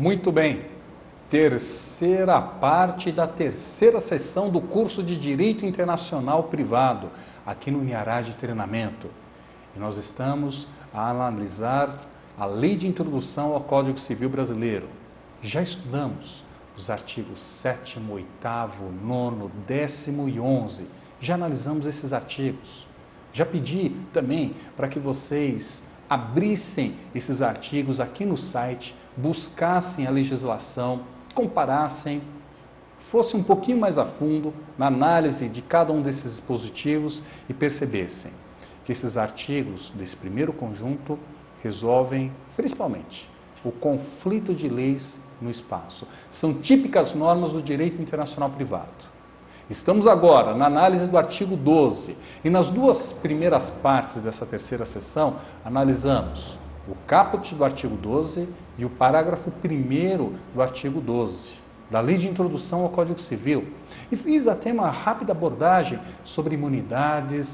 Muito bem, terceira parte da terceira sessão do curso de Direito Internacional Privado, aqui no Uniará de Treinamento. E nós estamos a analisar a Lei de Introdução ao Código Civil Brasileiro. Já estudamos os artigos 7º, 8º, 9º, 10º e 11º. Já analisamos esses artigos. Já pedi também para que vocês abrissem esses artigos aqui no site, buscassem a legislação, comparassem, fossem um pouquinho mais a fundo na análise de cada um desses dispositivos e percebessem que esses artigos desse primeiro conjunto resolvem, principalmente, o conflito de leis no espaço. São típicas normas do direito internacional privado. Estamos agora na análise do artigo 12 e nas duas primeiras partes dessa terceira sessão analisamos o caput do artigo 12 e o parágrafo 1º do artigo 12 da Lei de Introdução ao Código Civil. E fiz até uma rápida abordagem sobre imunidades,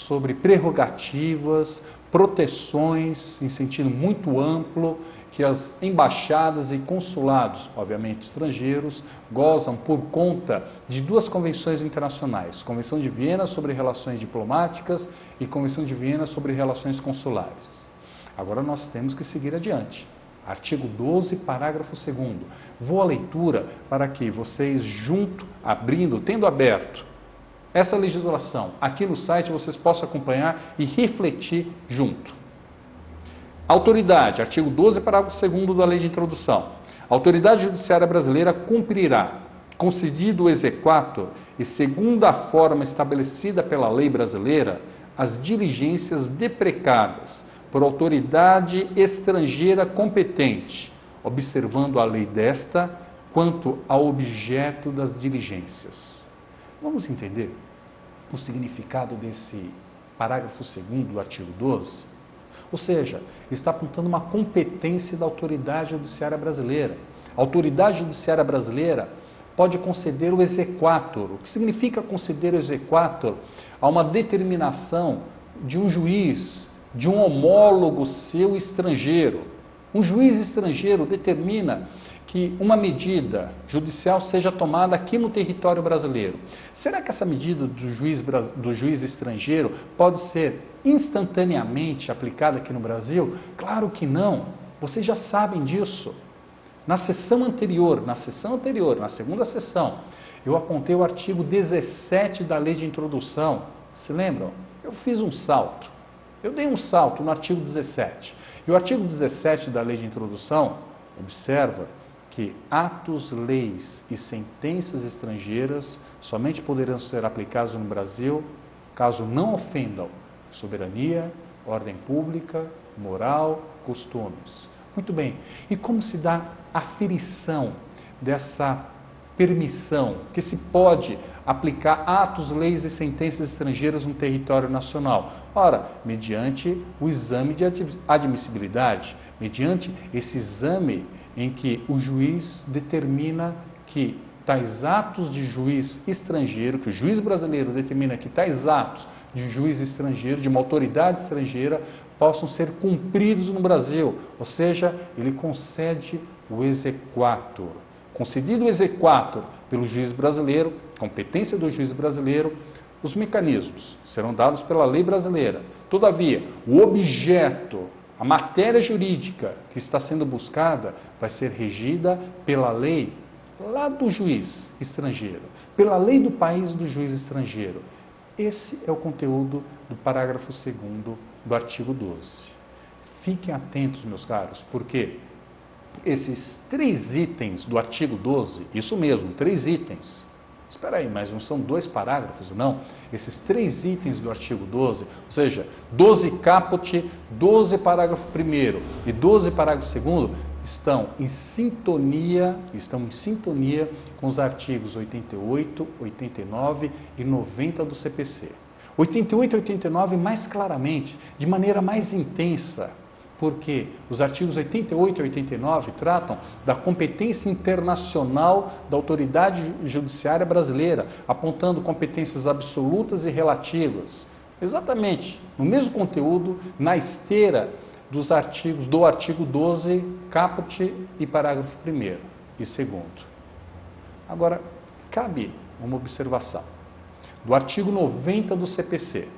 sobre prerrogativas, proteções em sentido muito amplo, que as embaixadas e consulados, obviamente estrangeiros, gozam por conta de duas convenções internacionais, Convenção de Viena sobre Relações Diplomáticas e Convenção de Viena sobre Relações Consulares. Agora nós temos que seguir adiante. Artigo 12, parágrafo 2º. Vou à leitura para que vocês tendo aberto essa legislação aqui no site, vocês possam acompanhar e refletir junto. Autoridade, artigo 12, parágrafo 2º da Lei de Introdução. A autoridade judiciária brasileira cumprirá, concedido o exequatur e segundo a forma estabelecida pela lei brasileira, as diligências deprecadas por autoridade estrangeira competente, observando a lei desta quanto ao objeto das diligências. Vamos entender o significado desse parágrafo 2º do artigo 12? Ou seja, está apontando uma competência da autoridade judiciária brasileira. A autoridade judiciária brasileira pode conceder o exequatur. O que significa conceder o exequatur? A uma determinação de um juiz, de um homólogo seu estrangeiro. Um juiz estrangeiro determina que uma medida judicial seja tomada aqui no território brasileiro. Será que essa medida do juiz estrangeiro pode ser instantaneamente aplicada aqui no Brasil? Claro que não. Vocês já sabem disso. Na sessão anterior, na segunda sessão, eu apontei o artigo 17 da Lei de Introdução. Se lembram? Eu fiz um salto. Eu dei um salto no artigo 17. E o artigo 17 da Lei de Introdução observa que atos, leis e sentenças estrangeiras somente poderão ser aplicados no Brasil caso não ofendam soberania, ordem pública, moral, costumes. Muito bem. E como se dá a aferição dessa permissão que se pode aplicar atos, leis e sentenças estrangeiras no território nacional? Ora, mediante o exame de admissibilidade, mediante esse exame em que o juiz determina que tais atos de juiz estrangeiro, que o juiz brasileiro determina que tais atos de juiz estrangeiro, de uma autoridade estrangeira, possam ser cumpridos no Brasil. Ou seja, ele concede o exequatur. Concedido o exequatur pelo juiz brasileiro, competência do juiz brasileiro, os mecanismos serão dados pela lei brasileira. Todavia, o objeto, a matéria jurídica que está sendo buscada vai ser regida pela lei lá do juiz estrangeiro, pela lei do país do juiz estrangeiro. Esse é o conteúdo do parágrafo 2º do artigo 12. Fiquem atentos, meus caros, porque esses 3 itens do artigo 12, isso mesmo, 3 itens. Espera aí, mas não são 2 parágrafos, não? Esses 3 itens do artigo 12, ou seja, 12 caput, 12 parágrafo 1º e 12 parágrafo 2º, estão em sintonia com os artigos 88, 89 e 90 do CPC. 88 e 89 mais claramente, de maneira mais intensa, porque os artigos 88 e 89 tratam da competência internacional da autoridade judiciária brasileira, apontando competências absolutas e relativas. Exatamente, no mesmo conteúdo, na esteira do artigo 12, caput e parágrafo 1º e 2º. Agora, cabe uma observação. Do artigo 90 do CPC.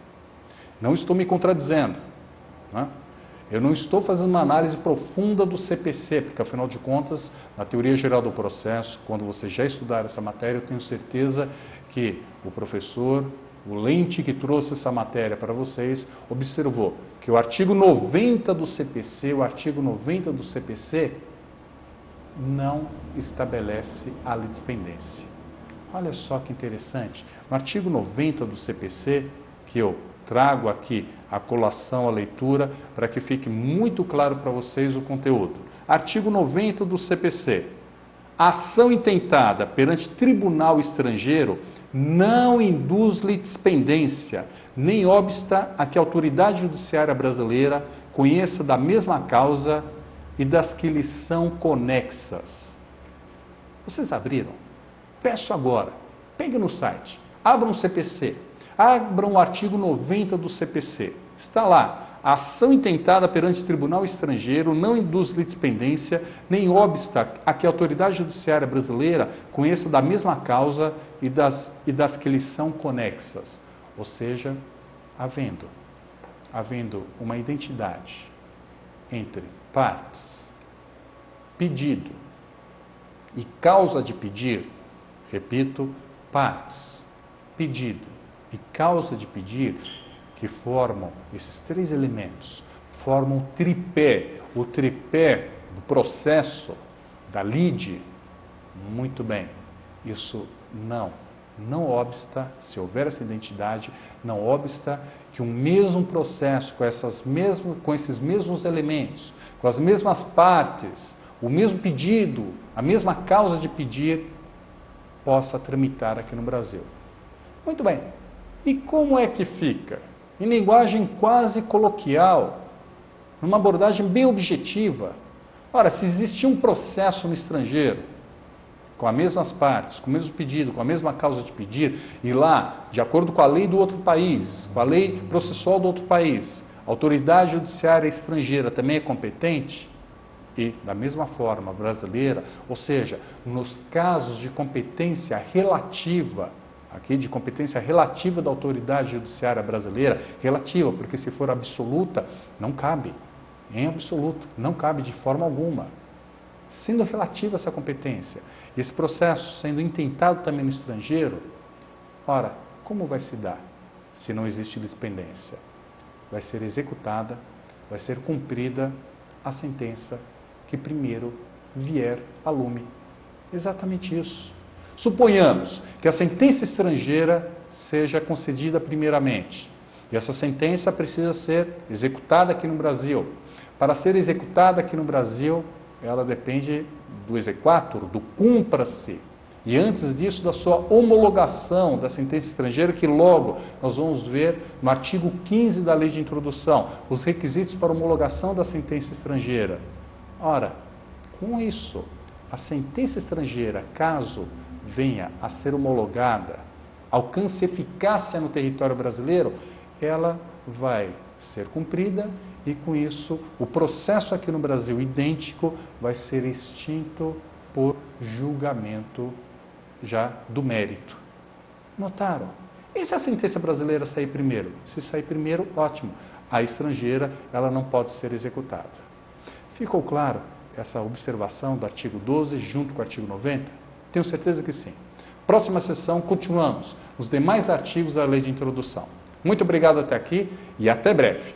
Não estou me contradizendo, né? Eu não estou fazendo uma análise profunda do CPC, porque afinal de contas, na teoria geral do processo, quando vocês já estudaram essa matéria, eu tenho certeza que o professor, o Lente que trouxe essa matéria para vocês, observou que o artigo 90 do CPC, não estabelece a litispendência. Olha só que interessante. No artigo 90 do CPC, que eu trago aqui a colação, a leitura, para que fique muito claro para vocês o conteúdo. Artigo 90 do CPC. A ação intentada perante tribunal estrangeiro não induz litispendência, nem obsta a que a autoridade judiciária brasileira conheça da mesma causa e das que lhes são conexas. Vocês abriram? Peço agora, pegue no site, abram o CPC, abram o artigo 90 do CPC. Está lá, a ação intentada perante tribunal estrangeiro não induz litispendência, nem obsta a que a autoridade judiciária brasileira conheça da mesma causa e das que lhes são conexas. Ou seja, havendo uma identidade entre partes, pedido e causa de pedir, repito, partes, pedido e causa de pedir, que formam esses três elementos, formam o tripé do processo da lide. Muito bem, isso não obsta, se houver essa identidade, não obsta que o mesmo processo, com esses mesmos elementos, com as mesmas partes, o mesmo pedido, a mesma causa de pedir, possa tramitar aqui no Brasil. Muito bem. E como é que fica? Em linguagem quase coloquial, numa abordagem bem objetiva. Ora, se existir um processo no estrangeiro, com as mesmas partes, com o mesmo pedido, com a mesma causa de pedir, e lá, de acordo com a lei do outro país, com a lei processual do outro país, a autoridade judiciária estrangeira também é competente, e, da mesma forma, brasileira, ou seja, nos casos de competência relativa, aqui de competência relativa da autoridade judiciária brasileira, relativa, porque se for absoluta, não cabe, em absoluto, não cabe de forma alguma. Sendo relativa essa competência, e esse processo sendo intentado também no estrangeiro, ora, como vai se dar se não existe litispendência? Vai ser executada, vai ser cumprida a sentença que primeiro vier a lume. Exatamente isso. Suponhamos que a sentença estrangeira seja concedida primeiramente, e essa sentença precisa ser executada aqui no Brasil. Para ser executada aqui no Brasil, ela depende do exequatur, do cumpra-se, e antes disso da sua homologação da sentença estrangeira, que logo nós vamos ver no artigo 15 da Lei de Introdução, os requisitos para homologação da sentença estrangeira. Ora, com isso, a sentença estrangeira, caso venha a ser homologada, alcance eficácia no território brasileiro, ela vai ser cumprida e, com isso, o processo aqui no Brasil idêntico vai ser extinto por julgamento já do mérito. Notaram? E se a sentença brasileira sair primeiro? Se sair primeiro, ótimo. A estrangeira, ela não pode ser executada. Ficou claro essa observação do artigo 12 junto com o artigo 90? Tenho certeza que sim. Próxima sessão, continuamos os demais artigos da Lei de Introdução. Muito obrigado até aqui e até breve.